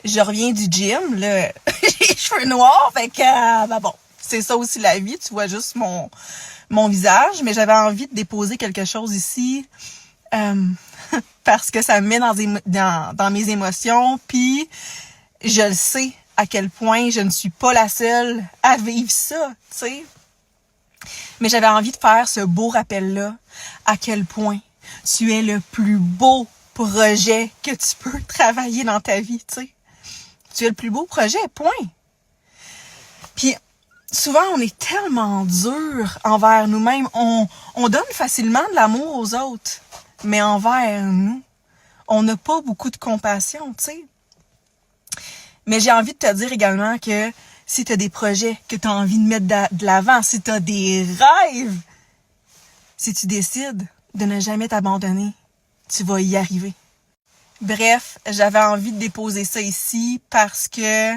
je reviens du gym, là, j'ai les cheveux noirs, fait que, ben bon, c'est ça aussi la vie, tu vois juste mon visage, mais j'avais envie de déposer quelque chose ici, parce que ça me met dans mes émotions, puis je le sais à quel point je ne suis pas la seule à vivre ça, tu sais. Mais j'avais envie de faire ce beau rappel-là, à quel point tu es le plus beau projet que tu peux travailler dans ta vie, tu sais. Tu es le plus beau projet, point. Puis souvent, on est tellement dur envers nous-mêmes. On donne facilement de l'amour aux autres, mais envers nous, on n'a pas beaucoup de compassion, tu sais. Mais j'ai envie de te dire également que si tu as des projets que tu as envie de mettre de l'avant, si tu as des rêves, si tu décides de ne jamais t'abandonner, tu vas y arriver. Bref, j'avais envie de déposer ça ici parce que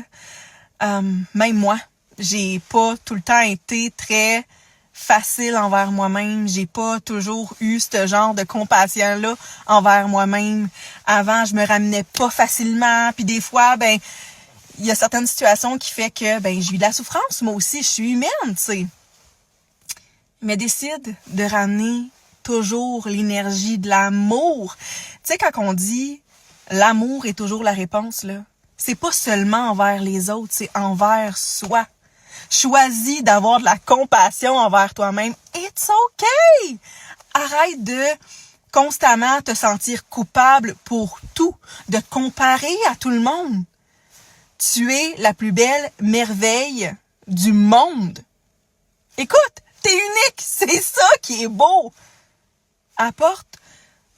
même moi, j'ai pas tout le temps été très facile envers moi-même. J'ai pas toujours eu ce genre de compassion-là envers moi-même. Avant, je me ramenais pas facilement. Puis des fois, ben, il y a certaines situations qui fait que ben j'ai eu de la souffrance. Moi aussi, je suis humaine, tu sais. Mais décide de ramener toujours l'énergie de l'amour. Tu sais, quand on dit l'amour est toujours la réponse, là, c'est pas seulement envers les autres, c'est envers soi. Choisis d'avoir de la compassion envers toi-même. It's okay! Arrête de constamment te sentir coupable pour tout, de te comparer à tout le monde. Tu es la plus belle merveille du monde. Écoute, t'es unique, c'est ça qui est beau. Apporte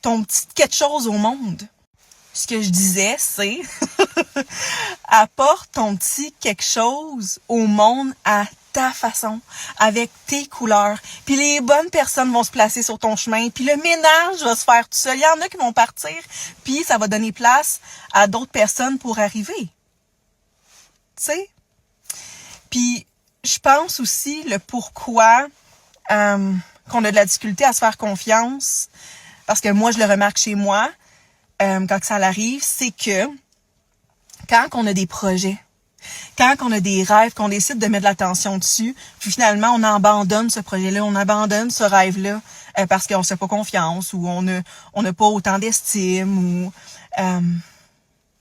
ton petit quelque chose au monde. Ce que je disais, c'est apporte ton petit quelque chose au monde à ta façon, avec tes couleurs. Puis les bonnes personnes vont se placer sur ton chemin, puis le ménage va se faire tout seul. Il y en a qui vont partir, puis ça va donner place à d'autres personnes pour arriver. Tu sais? Puis je pense aussi le pourquoi qu'on a de la difficulté à se faire confiance, parce que moi, je le remarque chez moi, quand ça arrive, c'est que quand on a des projets, quand on a des rêves, qu'on décide de mettre de l'attention dessus, puis finalement, on abandonne ce projet-là, on abandonne ce rêve-là parce qu'on ne se fait pas confiance ou on n'a pas autant d'estime ou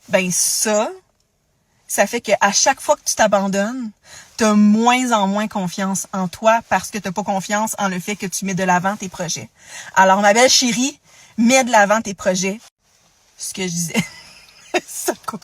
ben ça fait qu'à chaque fois que tu t'abandonnes, tu as moins en moins confiance en toi parce que tu n'as pas confiance en le fait que tu mets de l'avant tes projets. Alors, ma belle chérie, mets de l'avant tes projets. Ce que je disais. Ça coupe.